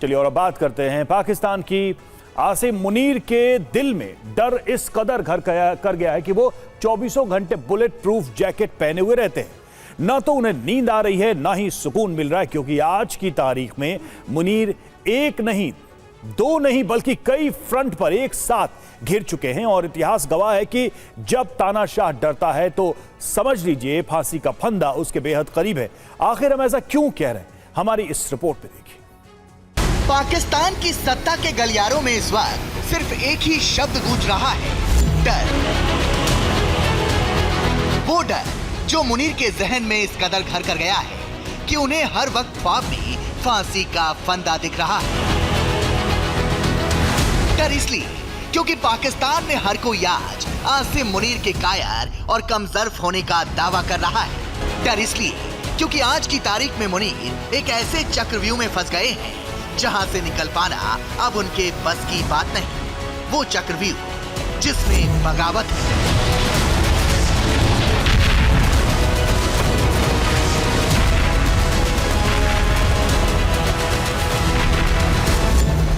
चलिए और अब बात करते हैं पाकिस्तान की। आसिम मुनीर के दिल में डर इस कदर घर कर गया है कि वो 24 घंटे बुलेट प्रूफ जैकेट पहने हुए रहते हैं। ना तो उन्हें नींद आ रही है, ना ही सुकून मिल रहा है, क्योंकि आज की तारीख में मुनीर एक नहीं, दो नहीं, बल्कि कई फ्रंट पर एक साथ घिर चुके हैं। और इतिहास गवाह है कि जब तानाशाह डरता है तो समझ लीजिए फांसी का फंदा उसके बेहद करीब है। आखिर हम ऐसा क्यों कह रहे हैं, हमारी इस रिपोर्ट में देखिए। पाकिस्तान की सत्ता के गलियारों में इस वक्त सिर्फ एक ही शब्द गूंज रहा है, डर। वो डर जो मुनीर के जहन में इस कदर घर कर गया है कि उन्हें हर वक्त ख्वाब में फांसी का फंदा दिख रहा है। डर इसलिए क्योंकि पाकिस्तान में हर कोई आज आसिम मुनीर के कायर और कमजोर होने का दावा कर रहा है। डर इसलिए क्योंकि आज की तारीख में मुनीर एक ऐसे चक्रव्यूह में फंस गए हैं जहां से निकल पाना अब उनके बस की बात नहीं। वो चक्रव्यूह जिसमें बगावत है।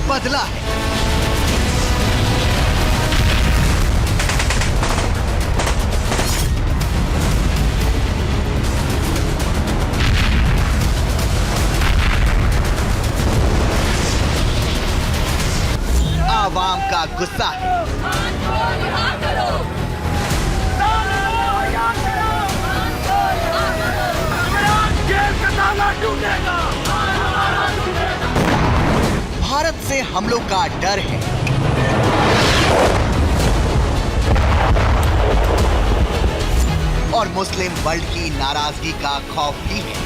बदला है। आवाम का गुस्सा है। भारत से हमलों का डर है। और मुस्लिम वर्ल्ड की नाराजगी का खौफ भी है।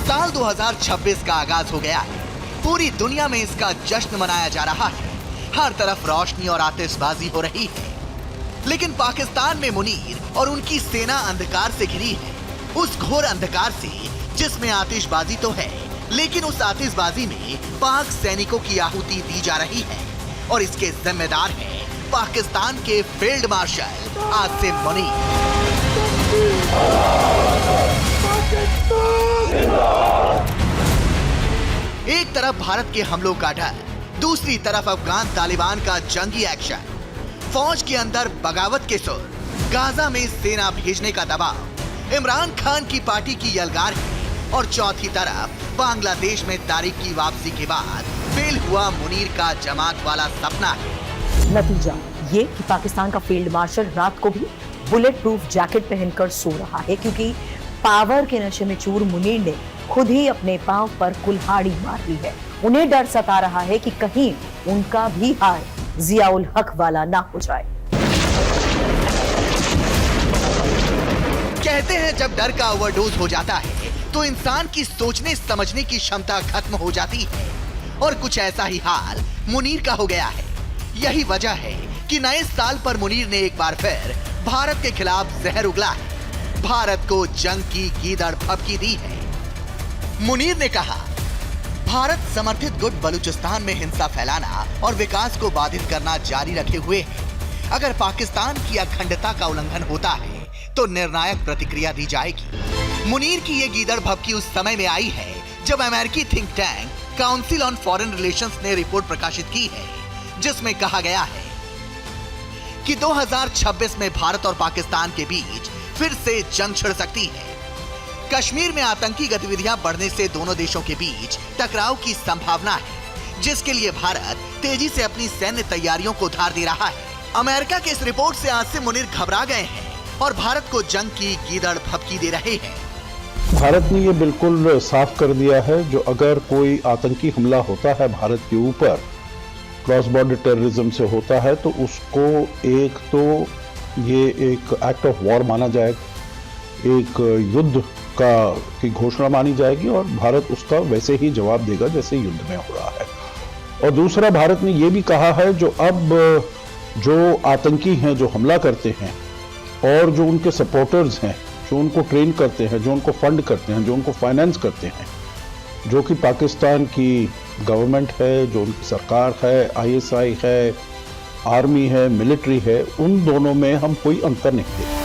साल 2026 का आगाज हो गया है। पूरी दुनिया में इसका जश्न मनाया जा रहा है। हर तरफ रोशनी और आतिशबाजी हो रही है। लेकिन पाकिस्तान में मुनीर और उनकी सेना अंधकार से घिरी है। उस घोर अंधकार से जिसमें आतिशबाजी तो है, लेकिन उस आतिशबाजी में पाक सैनिकों की आहुति दी जा रही है। और इसके जिम्मेदार हैं पाकिस्तान के फील्ड मार्शल आसिम मुनीर। एक तरफ भारत के हमलों का डर, दूसरी तरफ अफगान तालिबान का जंगी एक्शन, फौज के अंदर बगावत के सुर, गाजा में सेना भेजने का दबाव, इमरान खान की पार्टी की यलगार है। और चौथी तरफ बांग्लादेश में तारिक की वापसी के बाद फेल हुआ मुनीर का जमात वाला सपना है। नतीजा ये कि पाकिस्तान का फील्ड मार्शल रात को भी बुलेट प्रूफ जैकेट पहनकर सो रहा है, क्योंकि पावर के नशे में चूर मुनीर ने खुद ही अपने पांव पर कुल्हाड़ी मार ली है। उन्हें डर सता रहा है कि कहीं उनका भी हाल जियाउल हक वाला ना हो जाए। कहते हैं जब डर का ओवरडोज हो जाता है तो इंसान की सोचने समझने की क्षमता खत्म हो जाती है। और कुछ ऐसा ही हाल मुनीर का हो गया है। यही वजह है कि नए साल पर मुनीर ने एक बार फिर भारत के खिलाफ जहर उगला है। भारत को जंग की गीदड़ भभकी दी है। मुनीर ने कहा, भारत समर्थित गुट बलूचिस्तान में हिंसा फैलाना और विकास को बाधित करना जारी रखे हुए है। अगर पाकिस्तान की अखंडता का उल्लंघन होता है तो निर्णायक प्रतिक्रिया दी जाएगी। मुनीर की ये गीदड़ भभकी उस समय में आई है जब अमेरिकी think tank council on foreign relations ने रिपोर्ट प्रकाशित की है, जिसमें कहा गया है कि 2026 में भारत और पाकिस्तान के बीच फिर से जंग छिड़ सकती है। कश्मीर में आतंकी गतिविधियां बढ़ने से दोनों देशों के बीच टकराव की संभावना है, जिसके लिए भारत तेजी से अपनी सैन्य तैयारियों को धार दे रहा है। अमेरिका के इस रिपोर्ट से आसिम मुनीर घबरा गए हैं और भारत को जंग की गीदड़ भभकी दे रहे हैं। भारत ने ये बिल्कुल साफ कर दिया है, जो अगर कोई आतंकी हमला होता है भारत के ऊपर, क्रॉस बॉर्डर टेररिज्म से होता है, तो उसको एक तो ये एक एक्ट ऑफ वॉर माना जाएगा, एक युद्ध की घोषणा मानी जाएगी और भारत उसका वैसे ही जवाब देगा जैसे युद्ध में हो रहा है। और दूसरा, भारत ने ये भी कहा है जो अब जो आतंकी हैं, जो हमला करते हैं और जो उनके सपोर्टर्स हैं, जो उनको ट्रेन करते हैं, जो उनको फंड करते हैं, जो उनको फाइनेंस करते हैं, जो कि पाकिस्तान की गवर्नमेंट है, जो उनकी सरकार है, आईएसआई है, आर्मी है, मिलिट्री है, उन दोनों में हम कोई अंतर नहीं देखते।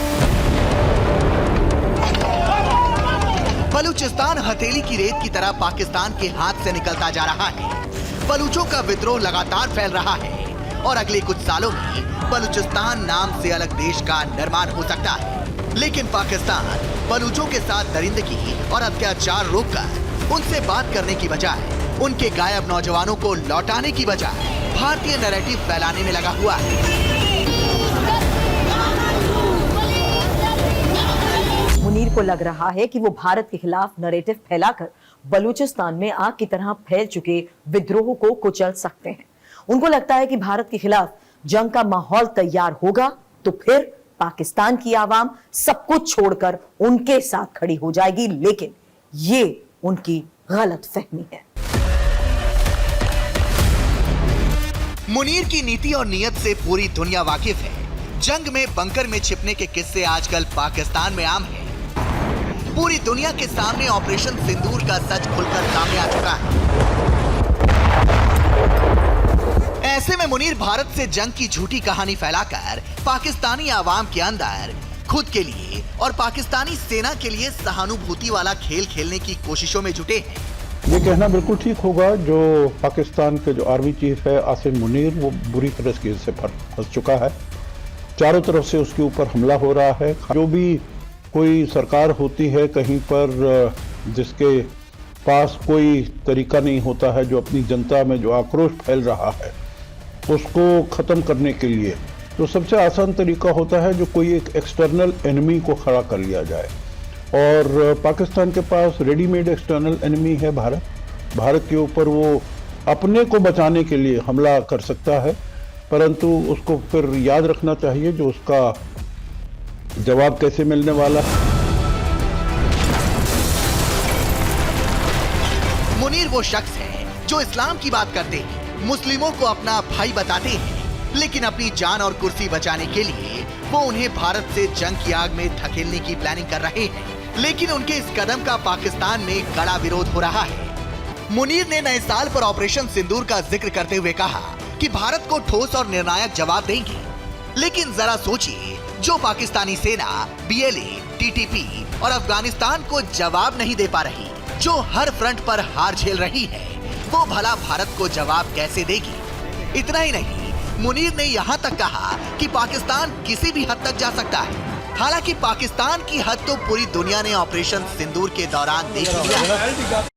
बलूचिस्तान हथेली की रेत की तरह पाकिस्तान के हाथ से निकलता जा रहा है। बलूचों का विद्रोह लगातार फैल रहा है और अगले कुछ सालों में बलूचिस्तान नाम से अलग देश का निर्माण हो सकता है। लेकिन पाकिस्तान बलूचों के साथ दरिंदगी और अत्याचार रोककर उनसे बात करने की बजाय, उनके गायब नौजवानों को लौटाने की बजाय भारतीय नैरेटिव फैलाने में लगा हुआ है। मुनीर को लग रहा है कि वो भारत के खिलाफ नैरेटिव फैलाकर बलूचिस्तान में आग की तरह फैल चुके विद्रोह को कुचल सकते हैं। उनको लगता है कि भारत के खिलाफ जंग का माहौल तैयार होगा तो फिर पाकिस्तान की आवाम सब कुछ छोड़कर उनके साथ खड़ी हो जाएगी, लेकिन ये उनकी गलतफहमी है। मुनीर की नीति और नियत से पूरी दुनिया वाकिफ है। जंग में बंकर में छिपने के किस्से आजकल पाकिस्तान में आम है। पूरी दुनिया के सामने ऑपरेशन सिंदूर का सच खुलकर सामने आ चुका है। ऐसे में मुनीर भारत से जंग की झूठी कहानी फैलाकर पाकिस्तानी आवाम के अंदर खुद के लिए और पाकिस्तानी सेना के लिए सहानुभूति वाला खेल खेलने की कोशिशों में जुटे हैं। ये कहना बिल्कुल ठीक होगा, जो पाकिस्तान के जो आर्मी चीफ है आसिम मुनीर, वो बुरी तरह से इससे फंस चुका है। चारों तरफ से उसके ऊपर हमला हो रहा है। जो भी कोई सरकार होती है कहीं पर जिसके पास कोई तरीका नहीं होता है, जो अपनी जनता में जो आक्रोश फैल रहा है उसको ख़त्म करने के लिए, तो सबसे आसान तरीका होता है जो कोई एक एक्सटर्नल एनिमी को खड़ा कर लिया जाए। और पाकिस्तान के पास रेडीमेड एक्सटर्नल एनिमी है भारत के ऊपर वो अपने को बचाने के लिए हमला कर सकता है, परंतु उसको फिर याद रखना चाहिए जो उसका जवाब कैसे मिलने वाला है। मुनीर वो शख्स है जो इस्लाम की बात करते हैं, मुस्लिमों को अपना भाई बताते हैं, लेकिन अपनी जान और कुर्सी बचाने के लिए वो उन्हें भारत से जंग की आग में धकेलने की प्लानिंग कर रहे हैं। लेकिन उनके इस कदम का पाकिस्तान में कड़ा विरोध हो रहा है। मुनीर ने नए साल पर ऑपरेशन सिंदूर का जिक्र करते हुए कहा कि भारत को ठोस और निर्णायक जवाब देंगे। लेकिन जरा सोचिए, जो पाकिस्तानी सेना BLA, TTP और अफगानिस्तान को जवाब नहीं दे पा रही, जो हर फ्रंट पर हार झेल रही है, वो भला भारत को जवाब कैसे देगी? इतना ही नहीं, मुनीर ने यहाँ तक कहा कि पाकिस्तान किसी भी हद तक जा सकता है। हालांकि पाकिस्तान की हद तो पूरी दुनिया ने ऑपरेशन सिंदूर के दौरान देख लिया है।